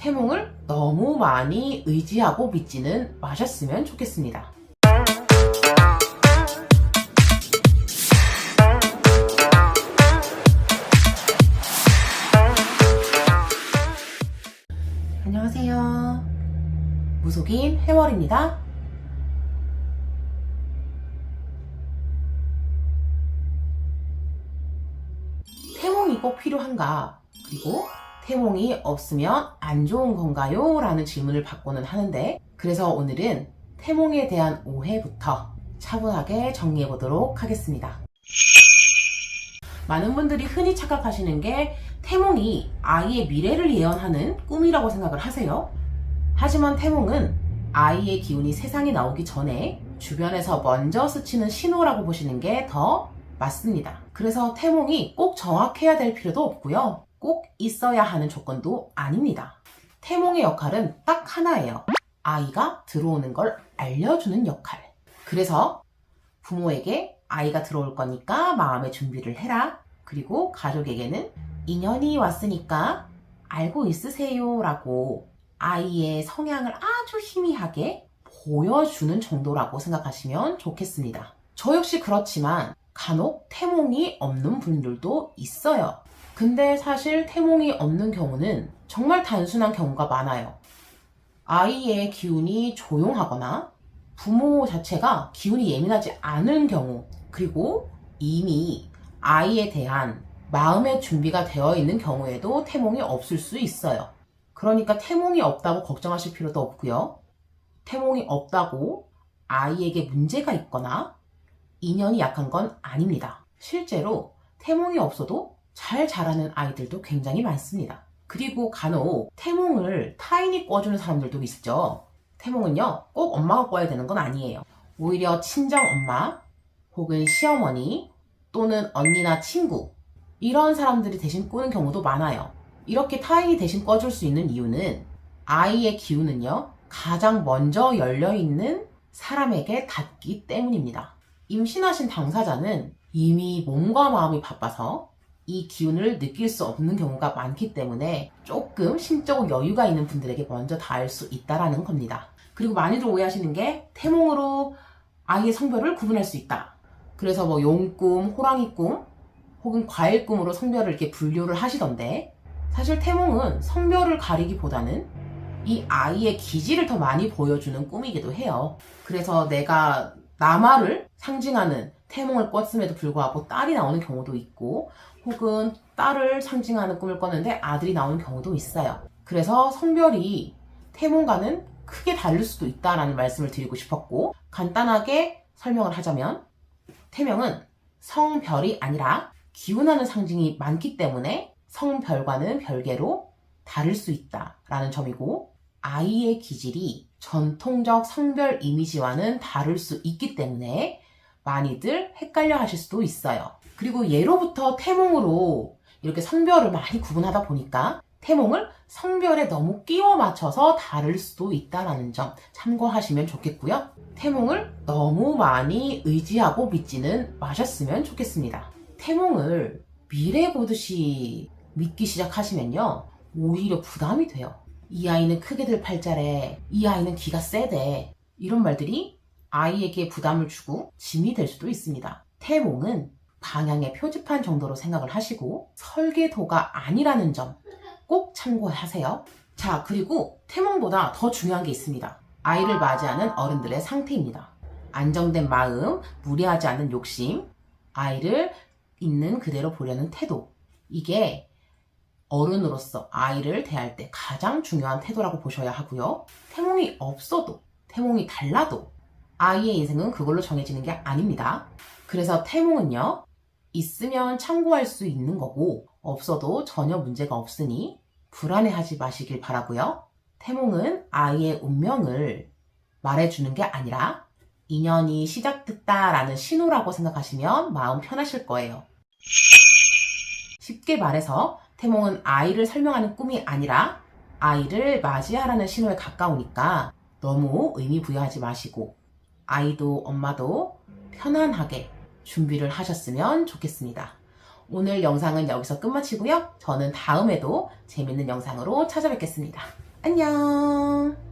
태몽을 너무 많이 의지하고 믿지는 마셨으면 좋겠습니다. 안녕하세요. 무속인 해월입니다. 태몽이 꼭 필요한가? 그리고 태몽이 없으면 안 좋은 건가요? 라는 질문을 받고는 하는데, 그래서 오늘은 태몽에 대한 오해부터 차분하게 정리해 보도록 하겠습니다. 많은 분들이 흔히 착각하시는 게 태몽이 아이의 미래를 예언하는 꿈이라고 생각을 하세요. 하지만 태몽은 아이의 기운이 세상에 나오기 전에 주변에서 먼저 스치는 신호라고 보시는 게 더 맞습니다. 그래서 태몽이 꼭 정확해야 될 필요도 없고요. 꼭 있어야 하는 조건도 아닙니다. 태몽의 역할은 딱 하나예요. 아이가 들어오는 걸 알려주는 역할. 그래서 부모에게 아이가 들어올 거니까 마음의 준비를 해라. 그리고 가족에게는 인연이 왔으니까 알고 있으세요 라고 아이의 성향을 아주 희미하게 보여주는 정도라고 생각하시면 좋겠습니다. 저 역시 그렇지만 간혹 태몽이 없는 분들도 있어요. 근데 사실 태몽이 없는 경우는 정말 단순한 경우가 많아요. 아이의 기운이 조용하거나 부모 자체가 기운이 예민하지 않은 경우, 그리고 이미 아이에 대한 마음의 준비가 되어 있는 경우에도 태몽이 없을 수 있어요. 그러니까 태몽이 없다고 걱정하실 필요도 없고요. 태몽이 없다고 아이에게 문제가 있거나 인연이 약한 건 아닙니다. 실제로 태몽이 없어도 잘 자라는 아이들도 굉장히 많습니다. 그리고 간혹 태몽을 타인이 꿔주는 사람들도 있죠. 태몽은요, 꼭 엄마가 꿔야 되는 건 아니에요. 오히려 친정 엄마 혹은 시어머니 또는 언니나 친구, 이런 사람들이 대신 꾸는 경우도 많아요. 이렇게 타인이 대신 꿔줄 수 있는 이유는 아이의 기운은요, 가장 먼저 열려있는 사람에게 닿기 때문입니다. 임신하신 당사자는 이미 몸과 마음이 바빠서 이 기운을 느낄 수 없는 경우가 많기 때문에 조금 심적으로 여유가 있는 분들에게 먼저 닿을 수 있다는 겁니다. 그리고 많이들 오해하시는 게 태몽으로 아이의 성별을 구분할 수 있다. 그래서 뭐 용꿈, 호랑이꿈 혹은 과일꿈으로 성별을 이렇게 분류를 하시던데, 사실 태몽은 성별을 가리기보다는 이 아이의 기질을 더 많이 보여주는 꿈이기도 해요. 그래서 내가 남아를 상징하는 태몽을 꿨음에도 불구하고 딸이 나오는 경우도 있고, 혹은 딸을 상징하는 꿈을 꿨는데 아들이 나오는 경우도 있어요. 그래서 성별이 태몽과는 크게 다를 수도 있다는 말씀을 드리고 싶었고, 간단하게 설명을 하자면 태명은 성별이 아니라 기운하는 상징이 많기 때문에 성별과는 별개로 다를 수 있다라는 점이고, 아이의 기질이 전통적 성별 이미지와는 다를 수 있기 때문에 많이들 헷갈려 하실 수도 있어요. 그리고 예로부터 태몽으로 이렇게 성별을 많이 구분하다 보니까 태몽을 성별에 너무 끼워 맞춰서 다를 수도 있다는 점 참고하시면 좋겠고요. 태몽을 너무 많이 의지하고 믿지는 마셨으면 좋겠습니다. 태몽을 미래 보듯이 믿기 시작하시면요, 오히려 부담이 돼요. 이 아이는 크게 들 팔자래, 이 아이는 기가 세대, 이런 말들이 아이에게 부담을 주고 짐이 될 수도 있습니다. 태몽은 방향의 표지판 정도로 생각을 하시고 설계도가 아니라는 점 꼭 참고하세요. 자, 그리고 태몽보다 더 중요한 게 있습니다. 아이를 맞이하는 어른들의 상태입니다. 안정된 마음, 무리하지 않는 욕심, 아이를 있는 그대로 보려는 태도, 이게 어른으로서 아이를 대할 때 가장 중요한 태도라고 보셔야 하고요. 태몽이 없어도, 태몽이 달라도 아이의 인생은 그걸로 정해지는 게 아닙니다. 그래서 태몽은요, 있으면 참고할 수 있는 거고 없어도 전혀 문제가 없으니 불안해하지 마시길 바라고요. 태몽은 아이의 운명을 말해주는 게 아니라 인연이 시작됐다라는 신호라고 생각하시면 마음 편하실 거예요. 쉽게 말해서 태몽은 아이를 설명하는 꿈이 아니라 아이를 맞이하라는 신호에 가까우니까 너무 의미 부여하지 마시고 아이도 엄마도 편안하게 준비를 하셨으면 좋겠습니다. 오늘 영상은 여기서 끝마치고요. 저는 다음에도 재밌는 영상으로 찾아뵙겠습니다. 안녕! 안녕.